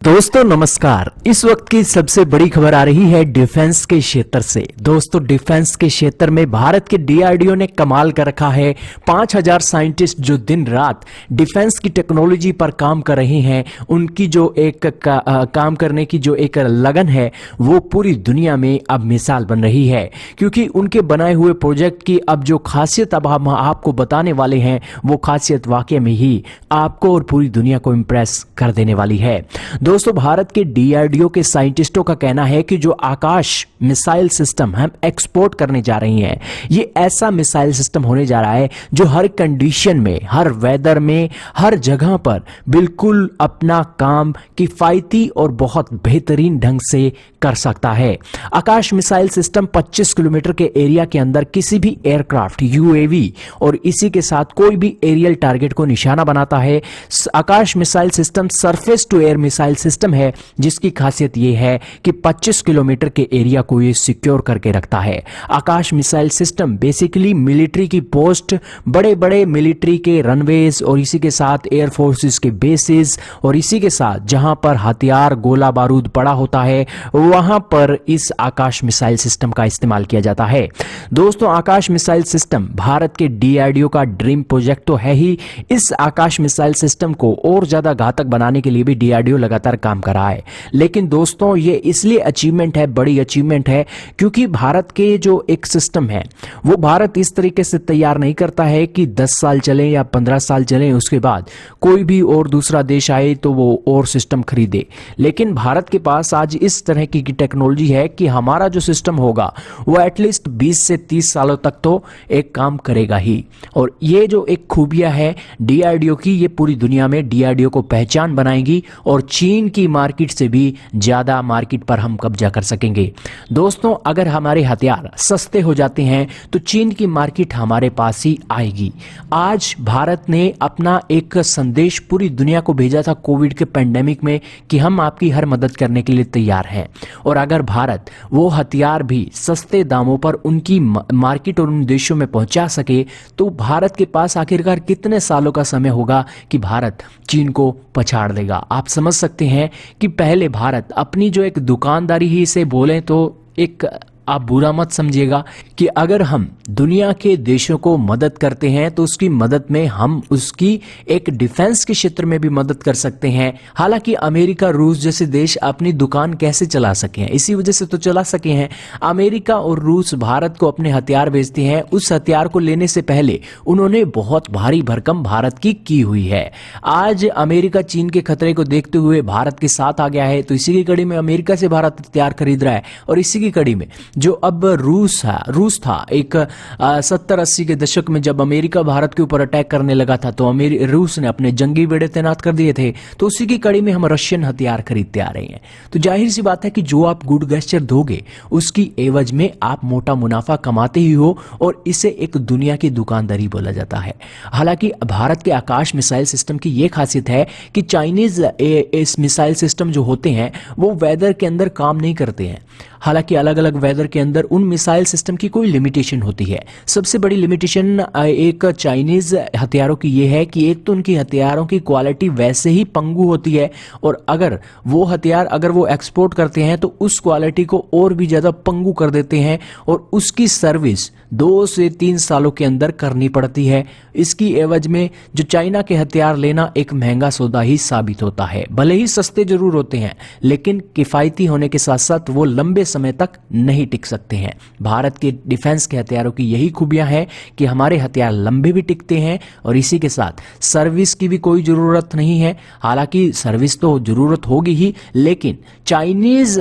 दोस्तों नमस्कार। इस वक्त की सबसे बड़ी खबर आ रही है डिफेंस के क्षेत्र से। दोस्तों डिफेंस के क्षेत्र में भारत के डीआरडीओ ने कमाल कर रखा है। 5000 साइंटिस्ट जो दिन रात डिफेंस की टेक्नोलॉजी पर काम कर रहे हैं, उनकी जो एक काम करने की जो एक लगन है वो पूरी दुनिया में अब मिसाल बन रही है, क्योंकि उनके बनाए हुए प्रोजेक्ट की अब जो खासियत अब हम आपको बताने वाले हैं वो खासियत वाकई में ही आपको और पूरी दुनिया को इम्प्रेस कर देने वाली है। दोस्तों भारत के डीआरडीओ के साइंटिस्टों का कहना है कि जो आकाश मिसाइल सिस्टम हम एक्सपोर्ट करने जा रही हैं, ये ऐसा मिसाइल सिस्टम होने जा रहा है जो हर कंडीशन में, हर वेदर में, हर जगह पर बिल्कुल अपना काम किफायती और बहुत बेहतरीन ढंग से कर सकता है। आकाश मिसाइल सिस्टम 25 किलोमीटर के एरिया के अंदर किसी भी एयरक्राफ्ट, यूएवी और इसी के साथ कोई भी एरियल टारगेट को निशाना बनाता है। Akash missile system surface to air missile system है, जिसकी खासियत यह है कि 25 किलोमीटर के एरिया को ये सिक्योर करके रखता है। Akash missile system basically military की पोस्ट, बड़े बड़े मिलिट्री के रनवेज और इसी के साथ एयर फोर्सेस के बेसिस और इसी के साथ जहां पर हथियार, गोला बारूद पड़ा होता है, वहां पर इस आकाश मिसाइल सिस्टम का इस्तेमाल किया जाता है। दोस्तों आकाश मिसाइल सिस्टम भारत के डीआरडीओ का ड्रीम प्रोजेक्ट तो है ही। इस आकाश मिसाइल सिस्टम को और ज्यादा घातक बनाने के लिए भी डीआरडीओ लगातार काम कर रहा है। लेकिन दोस्तों ये इसलिए अचीवमेंट है, बड़ी अचीवमेंट है, क्योंकि भारत के जो एक सिस्टम है वो भारत इस तरीके से तैयार नहीं करता है कि 10 साल चले या 15 साल चले, उसके बाद कोई भी और दूसरा देश आए तो वो और सिस्टम खरीदे। लेकिन भारत के पास आज इस तरह की टेक्नोलॉजी है कि हमारा जो सिस्टम होगा वो एटलीस्ट 20 से 30 सालों तक तो एक काम करेगा ही। और ये जो एक खूबियां है डीआरडीओ की, ये पूरी दुनिया में डीआरडीओ को पहचान बनाएगी और चीन की मार्केट से भी ज्यादा मार्केट पर हम कब्जा कर सकेंगे। दोस्तों अगर हमारे हथियार सस्ते हो जाते हैं तो चीन की मार्केट हमारे पास ही आएगी। आज भारत ने अपना एक संदेश पूरी दुनिया को भेजा था कोविड के पेंडेमिक में कि हम आपकी हर मदद करने के लिए तैयार हैं। और अगर भारत वो हथियार भी सस्ते दामों पर उनकी मार्केट और उन देशों में पहुंचा सके तो भारत के पास आखिरकार कितने सालों का समय होगा कि भारत चीन को पछाड़ देगा। आप समझ सकते हैं कि पहले भारत अपनी जो एक दुकानदारी ही से बोले तो एक, आप बुरा मत समझिएगा कि अगर हम दुनिया के देशों को मदद करते हैं तो उसकी मदद में हम उसकी एक डिफेंस के क्षेत्र में भी मदद कर सकते हैं। हालांकि अमेरिका, रूस जैसे देश अपनी दुकान कैसे चला सके हैं, इसी वजह से तो चला सके हैं। अमेरिका और रूस भारत को अपने हथियार भेजते हैं, उस हथियार को लेने से पहले उन्होंने बहुत भारी भरकम भारत की हुई है। आज अमेरिका चीन के खतरे को देखते हुए भारत के साथ आ गया है, तो इसी की कड़ी में अमेरिका से भारत हथियार खरीद रहा है। और इसी की कड़ी में जो अब रूस था एक 70-80 के दशक में जब अमेरिका भारत के ऊपर अटैक करने लगा था तो रूस ने अपने जंगी बेड़े तैनात कर दिए थे, तो उसी की कड़ी में हम रशियन हथियार खरीदते आ रहे हैं। तो जाहिर सी बात है कि जो आप गुड गेस्चर दोगे उसकी एवज में आप मोटा मुनाफा कमाते ही हो, और इसे एक दुनिया की दुकानदारी बोला जाता है। हालांकि भारत के आकाश मिसाइल सिस्टम की यह खासियत है कि चाइनीज इस मिसाइल सिस्टम जो होते हैं वो वेदर के अंदर काम नहीं करते हैं। हालांकि अलग अलग वेदर के अंदर उन मिसाइल सिस्टम की कोई लिमिटेशन होती है। सबसे बड़ी लिमिटेशन एक चाइनीज हथियारों की यह है कि एक तो उनकी हथियारों की क्वालिटी वैसे ही पंगु होती है, और अगर वो हथियार अगर वो एक्सपोर्ट करते हैं तो उस क्वालिटी को और भी ज़्यादा पंगु कर देते हैं, और उसकी सर्विस 2 से 3 सालों के अंदर करनी पड़ती है। इसकी एवज में जो चाइना के हथियार लेना एक महंगा सौदा ही साबित होता है। भले ही सस्ते जरूर होते हैं, लेकिन किफ़ायती होने के साथ साथ वो लंबे समय तक नहीं टिक सकते हैं। भारत के डिफेंस के हथियारों की यही खूबियां हैं कि हमारे हथियार लंबे भी टिकते हैं, और इसी के साथ सर्विस की भी कोई ज़रूरत नहीं है। हालांकि सर्विस तो ज़रूरत होगी ही, लेकिन चाइनीज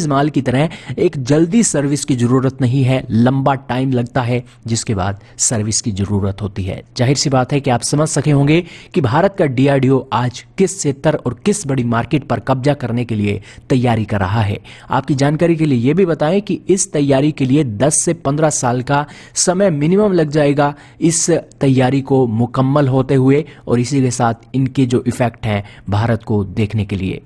माल की तरह एक जल्दी सर्विस की ज़रूरत नहीं है, लंबा टाइम लगता है जिसके बाद सर्विस की ज़रूरत होती है। जाहिर सी बात है कि आप समझ सके होंगे कि भारत का डीआरडीओ आज किस क्षेत्र और किस बड़ी मार्केट पर कब्जा करने के लिए तैयारी कर रहा है। आपकी जानकारी के लिए यह भी बताएं कि इस तैयारी के लिए 10 से 15 साल का समय मिनिमम लग जाएगा इस तैयारी को मुकम्मल होते हुए, और इसी के साथ इनके जो इफेक्ट हैं भारत को देखने के लिए।